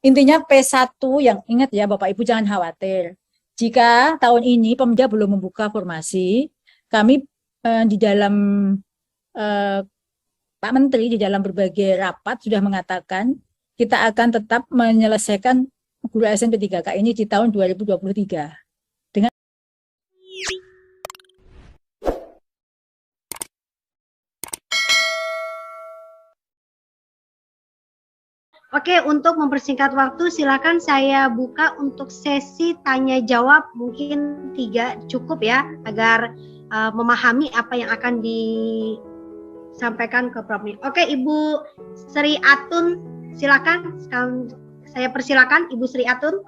Intinya P1 yang ingat ya Bapak Ibu jangan khawatir. Jika tahun ini Pemda belum membuka formasi, kami di dalam Pak Menteri di dalam berbagai rapat sudah mengatakan kita akan tetap menyelesaikan guru ASN P3K ini di tahun 2023. Oke, untuk mempersingkat waktu, silakan saya buka untuk sesi tanya jawab, mungkin 3 cukup ya, agar memahami apa yang akan disampaikan ke Prof. Oke, Ibu Sri Atun, silakan. Sekarang saya persilakan Ibu Sri Atun.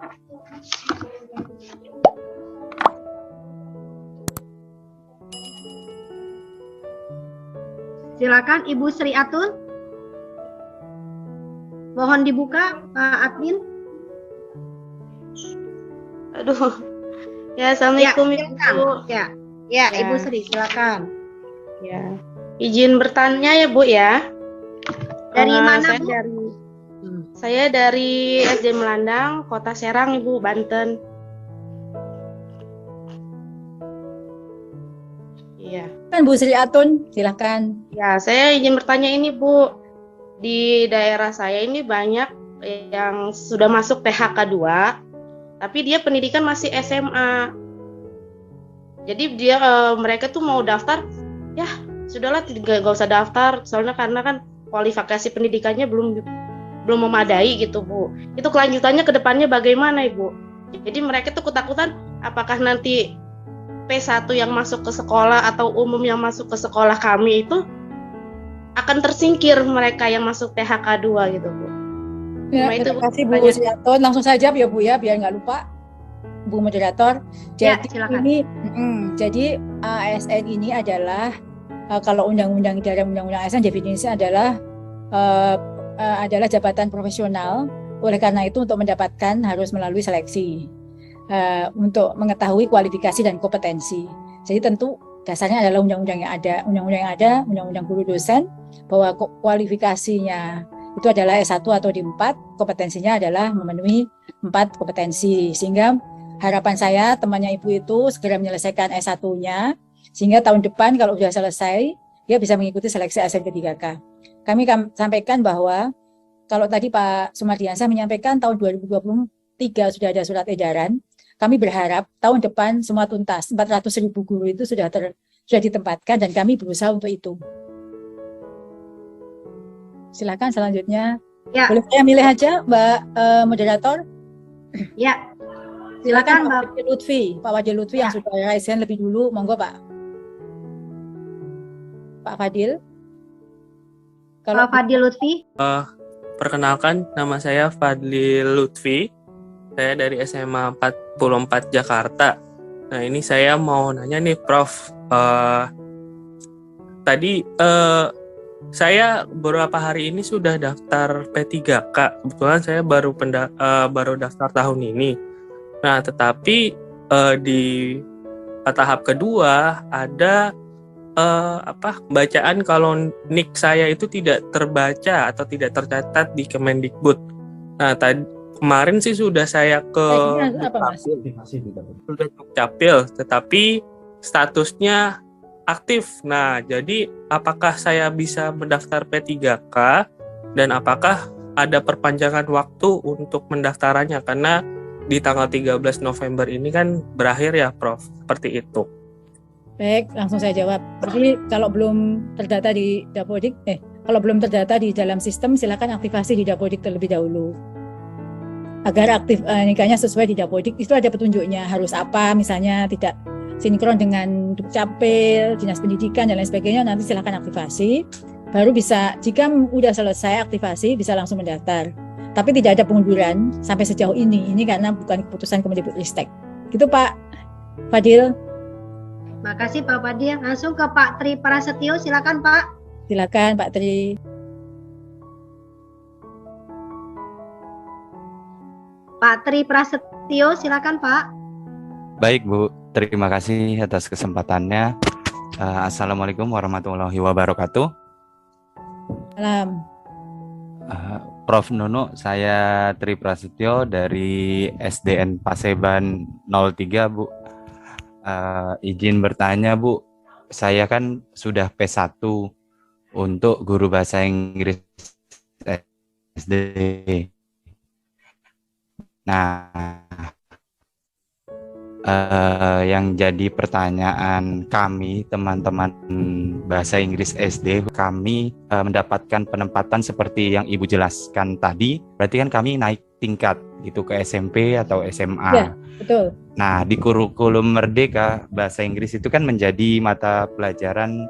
Silakan Ibu Sri Atun. Mohon dibuka, Pak Admin. Aduh. Ya, Assalamualaikum Ibu. Ya, Ibu Sri, silakan. Ya. Izin bertanya ya, Bu ya. Dari mana, saya Bu? Saya dari SD Melandang, Kota Serang, Ibu, Banten. Iya. Kan Bu Sri Atun, silakan. Ya, saya izin bertanya ini, Bu. Di daerah saya ini banyak yang sudah masuk THK 2, tapi dia pendidikan masih SMA. Jadi dia mereka tuh mau daftar, ya sudahlah gak usah daftar, soalnya karena kan kualifikasi pendidikannya belum memadai gitu, Bu. Itu kelanjutannya ke depannya bagaimana, Ibu? Jadi mereka tuh ketakutan apakah nanti P1 yang masuk ke sekolah atau umum yang masuk ke sekolah kami itu akan tersingkir mereka yang masuk THK 2 gitu, Bu. Ya, terima kasih Bu Sri Atun. Langsung saja ya Bu ya, biar nggak lupa. Bu Moderator. Jadi ini jadi ASN ini adalah kalau undang-undang dalam undang-undang ASN definisi adalah jabatan profesional. Oleh karena itu untuk mendapatkan harus melalui seleksi untuk mengetahui kualifikasi dan kompetensi. Jadi tentu dasarnya adalah undang-undang yang ada, undang-undang guru dosen, bahwa kualifikasinya itu adalah S1 atau D4, kompetensinya adalah memenuhi 4 kompetensi. Sehingga harapan saya temannya Ibu itu segera menyelesaikan S1-nya, sehingga tahun depan kalau sudah selesai, dia bisa mengikuti seleksi ASN P3K. Kami sampaikan bahwa kalau tadi Pak Sumardiansyah menyampaikan tahun 2023 sudah ada surat edaran, kami berharap tahun depan semua tuntas, 400.000 guru itu sudah ditempatkan dan kami berusaha untuk itu. Silakan selanjutnya. Ya. Boleh saya milih aja, Mbak Moderator? Ya. Silakan Pak Wadi Lutfi. Pak Wadi Lutfi yang sudah raise hand lebih dulu, monggo Pak. Pak Fadil. Kalau Pak Fadil Lutfi. Perkenalkan, nama saya Fadil Lutfi. Saya dari SMA 44 Jakarta. Nah, ini saya mau nanya nih, Prof. Tadi saya beberapa hari ini sudah daftar P3K. Kebetulan saya baru daftar tahun ini. Nah, tetapi di tahap kedua ada bacaan kalau NIK saya itu tidak terbaca atau tidak tercatat di Kemendikbud. Nah, kemarin sih sudah saya ke Dukcapil, tetapi statusnya aktif. Nah, jadi apakah saya bisa mendaftar P3K dan apakah ada perpanjangan waktu untuk mendaftarannya? Karena di tanggal 13 November ini kan berakhir ya, Prof. Seperti itu. Baik, langsung saya jawab. Jadi kalau belum terdata di Dapodik, kalau belum terdata di dalam sistem, silakan aktivasi di Dapodik terlebih dahulu. Agar aktif nikahnya sesuai di Dapodik, itu ada petunjuknya harus apa, misalnya tidak sinkron dengan Dukcapil, Dinas Pendidikan dan lain sebagainya, nanti silakan aktivasi. Baru bisa, jika sudah selesai aktivasi, bisa langsung mendaftar. Tapi tidak ada pengunduran sampai sejauh ini karena bukan keputusan Kemendikbudristek. Gitu Pak Fadil. Makasih Pak Fadil. Langsung ke Pak Tri Prasetyo, silakan Pak. Silakan Pak Tri. Pak Tri Prasetyo, silakan Pak. Baik Bu, terima kasih atas kesempatannya. Assalamualaikum warahmatullahi wabarakatuh. Salam. Prof. Nunu, saya Tri Prasetyo dari SDN Paseban 03, Bu. Izin bertanya, Bu. Saya kan sudah P1 untuk guru bahasa Inggris SD. Nah, yang jadi pertanyaan kami, teman-teman bahasa Inggris SD, kami mendapatkan penempatan seperti yang Ibu jelaskan tadi, berarti kan kami naik tingkat gitu ke SMP atau SMA. Ya, betul. Nah, di kurikulum Merdeka, bahasa Inggris itu kan menjadi mata pelajaran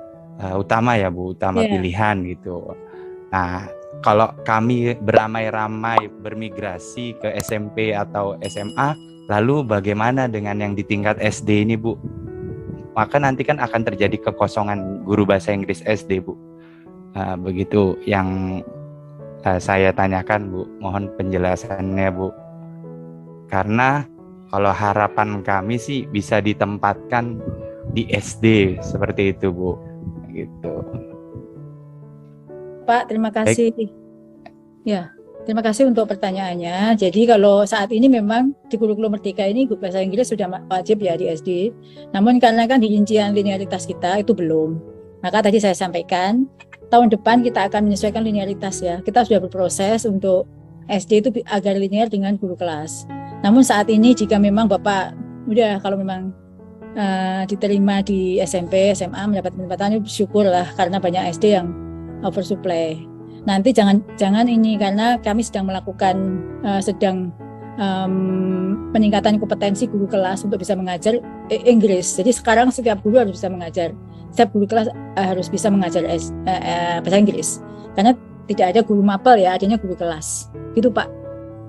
utama ya Bu, utama pilihan gitu. Nah, kalau kami beramai-ramai bermigrasi ke SMP atau SMA, lalu bagaimana dengan yang di tingkat SD ini, Bu? Maka nanti kan akan terjadi kekosongan guru bahasa Inggris SD, Bu. Begitu yang saya tanyakan, Bu. Mohon penjelasannya, Bu. Karena kalau harapan kami sih bisa ditempatkan di SD seperti itu, Bu. Gitu. Pak, terima kasih. Ya. Terima kasih untuk pertanyaannya. Jadi kalau saat ini memang di kurikulum Merdeka ini bahasa Inggris sudah wajib ya di SD. Namun karena kan di rincian linearitas kita itu belum. Maka tadi saya sampaikan tahun depan kita akan menyesuaikan linearitas ya. Kita sudah berproses untuk SD itu agar linear dengan guru kelas. Namun saat ini jika memang Bapak udah kalau memang diterima di SMP, SMA mendapat penempatan, syukurlah karena banyak SD yang oversupply. Nanti jangan ini karena kami sedang melakukan peningkatan kompetensi guru kelas untuk bisa mengajar Inggris. Jadi sekarang setiap guru harus bisa mengajar, setiap guru kelas harus bisa mengajar bahasa Inggris. Karena tidak ada guru mapel ya, adanya guru kelas. Gitu Pak.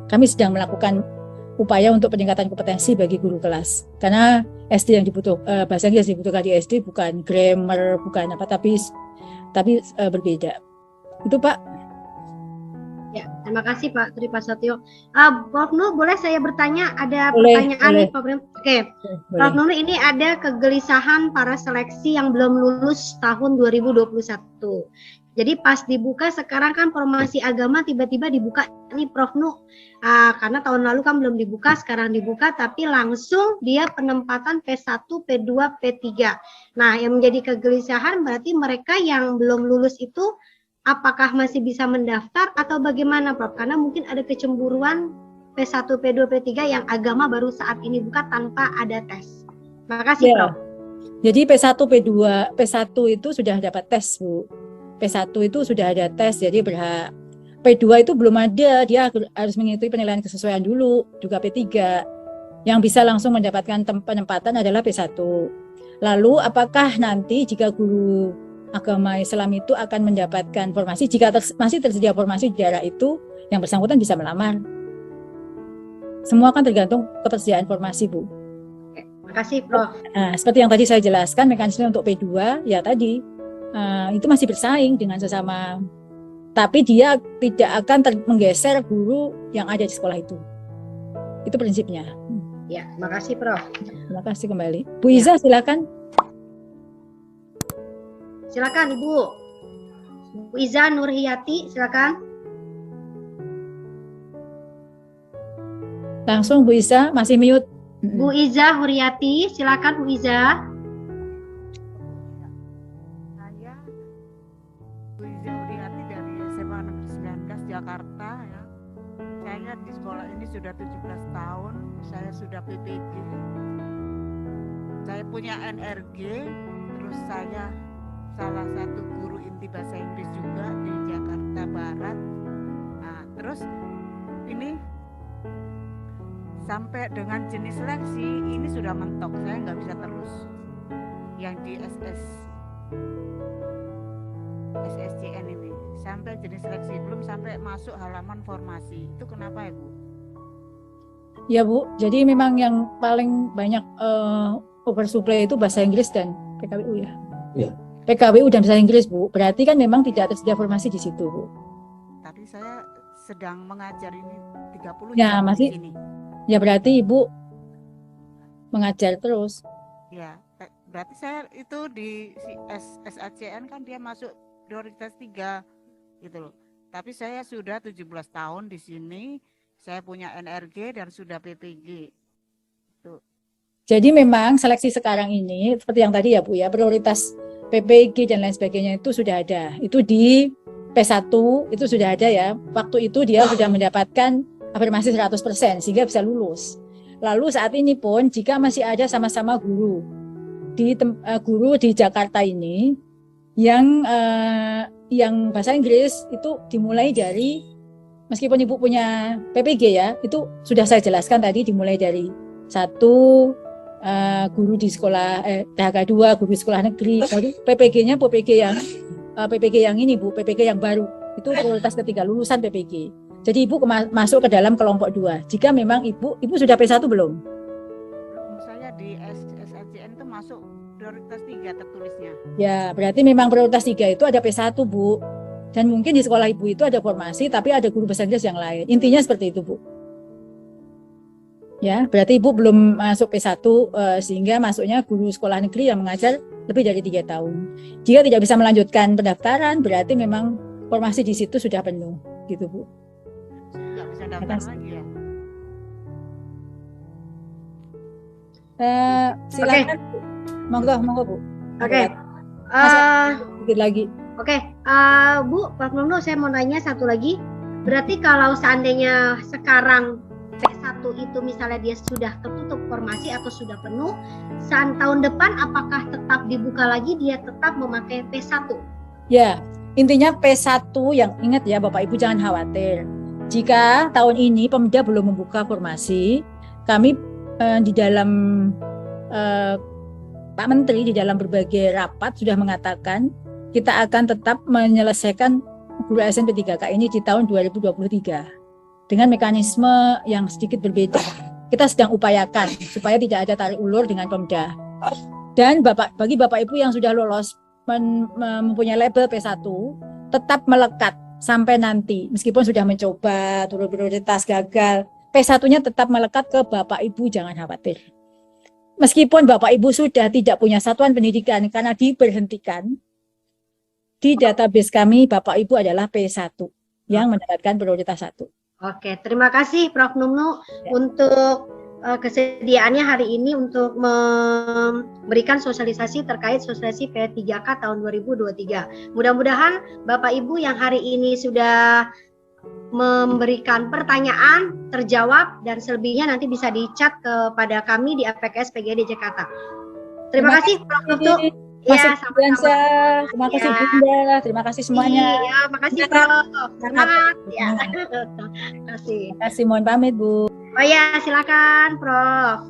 Kami sedang melakukan upaya untuk peningkatan kompetensi bagi guru kelas. Karena SD yang bahasa Inggris dibutuhkan di SD bukan grammar, bukan apa, tapi berbeda. Itu Pak. Ya, terima kasih Pak Tri Prasetyo. Prof Nur, boleh saya bertanya? Ada pertanyaan nih, Prof. Oke. Prof Nur, ini ada kegelisahan para seleksi yang belum lulus tahun 2021. Jadi pas dibuka sekarang kan formasi agama tiba-tiba dibuka nih Prof Nur. Karena tahun lalu kan belum dibuka, sekarang dibuka tapi langsung dia penempatan P1, P2, P3. Nah, yang menjadi kegelisahan berarti mereka yang belum lulus itu apakah masih bisa mendaftar atau bagaimana Prof? Karena mungkin ada kecemburuan P1, P2, P3 yang agama baru saat ini buka tanpa ada tes. Makasih Prof. Jadi P1, P2, P1 itu sudah dapat tes Bu. P1 itu sudah ada tes, jadi berhak. P2 itu belum ada, dia harus mengikuti penilaian kesesuaian dulu, juga P3. Yang bisa langsung mendapatkan penempatan adalah P1. Lalu apakah nanti jika guru agama Islam itu akan mendapatkan formasi, jika masih tersedia formasi di daerah itu, yang bersangkutan bisa melamar. Semua kan tergantung ketersediaan formasi, Bu. Oke, makasih, Prof. Nah, seperti yang tadi saya jelaskan, mekanisme untuk P2, ya tadi, itu masih bersaing dengan sesama. Tapi dia tidak akan menggeser guru yang ada di sekolah itu. Itu prinsipnya. Ya, makasih, Prof. Terima kasih kembali. Bu Iza, silakan. Silakan Ibu. Bu Iza Nurhiyati, silakan. Langsung Bu Iza, masih mute. Bu Iza Huriyati, silakan Bu Iza. Saya Bu Iza Huriyati dari SMA Negeri 19 Jakarta ya. Saya di sekolah ini sudah 17 tahun, saya sudah PPG. Saya punya NRG, terus saya salah satu guru inti bahasa Inggris juga di Jakarta Barat. Nah, terus ini sampai dengan jenis seleksi ini sudah mentok, saya nggak bisa terus yang di SSCN ini sampai jenis seleksi, belum sampai masuk halaman formasi. Itu kenapa ya Bu? Ya Bu, jadi memang yang paling banyak oversupply itu bahasa Inggris dan PKBU ya. Iya. PKBU dan bahasa Inggris Bu, berarti kan memang tidak tersedia formasi di situ Bu. Tapi saya sedang mengajar ini 30 ya, masih, di sini. Ya berarti Ibu mengajar terus. Ya, berarti saya itu di SACN kan dia masuk prioritas 3 gitu loh. Tapi saya sudah 17 tahun di sini, saya punya NRG dan sudah PPG. Tuh. Jadi memang seleksi sekarang ini seperti yang tadi ya Bu ya, prioritas PPG dan lain sebagainya itu sudah ada. Itu di P1 itu sudah ada ya. Waktu itu dia sudah mendapatkan afirmasi 100% sehingga bisa lulus. Lalu saat ini pun jika masih ada sama-sama guru di Jakarta ini yang bahasa Inggris itu dimulai dari, meskipun Ibu punya PPG ya, itu sudah saya jelaskan tadi, dimulai dari 1 guru di sekolah THK 2, guru di sekolah negeri, baru PPG-nya PPG yang ini Bu, PPG yang baru itu prioritas ketiga, lulusan PPG. Jadi Ibu masuk ke dalam kelompok 2. Jika memang Ibu sudah P1 belum? Saya di SNCN itu masuk prioritas 3 tertulisnya. Ya, berarti memang prioritas 3 itu ada P1 Bu. Dan mungkin di sekolah Ibu itu ada formasi tapi ada guru bahasa Inggris yang lain. Intinya seperti itu Bu. Ya, berarti Ibu belum masuk P1 sehingga masuknya guru sekolah negeri yang mengajar lebih dari 3 tahun. Jika tidak bisa melanjutkan pendaftaran, berarti memang formasi di situ sudah penuh, gitu Bu. Nggak bisa daftar lagi ya? Silakan Bu. Monggo Bu. Oke. Sedikit lagi. Oke, Bu, Pak Nunu, saya mau nanya satu lagi. Berarti kalau seandainya sekarang P1 itu misalnya dia sudah tertutup formasi atau sudah penuh, saat tahun depan apakah tetap dibuka lagi, dia tetap memakai P1? Ya, intinya P1 yang ingat ya Bapak Ibu, jangan khawatir. Jika tahun ini Pemda belum membuka formasi, kami di dalam Pak Menteri di dalam berbagai rapat sudah mengatakan kita akan tetap menyelesaikan guru ASN P3K ini di tahun 2023. Dengan mekanisme yang sedikit berbeda. Kita sedang upayakan supaya tidak ada tarik ulur dengan Pemda. Dan bagi Bapak Ibu yang sudah lolos mempunyai label P1, tetap melekat sampai nanti. Meskipun sudah mencoba turun prioritas gagal, P1-nya tetap melekat ke Bapak Ibu, jangan khawatir. Meskipun Bapak Ibu sudah tidak punya satuan pendidikan karena diberhentikan, di database kami Bapak Ibu adalah P1 yang mendapatkan prioritas 1. Oke, terima kasih Prof. Nunu untuk kesediaannya hari ini untuk memberikan sosialisasi terkait sosialisasi P3K tahun 2023. Mudah-mudahan Bapak Ibu yang hari ini sudah memberikan pertanyaan terjawab dan selebihnya nanti bisa di-chat kepada kami di APKS PGRI Jakarta. Terima kasih Prof. Nunu. Ya, terima kasih Bunda, terima kasih semuanya. Iya, makasih Prof. Semangat. Ya. Terima kasih. Terima kasih, mohon pamit Bu. Oh ya, silakan Prof.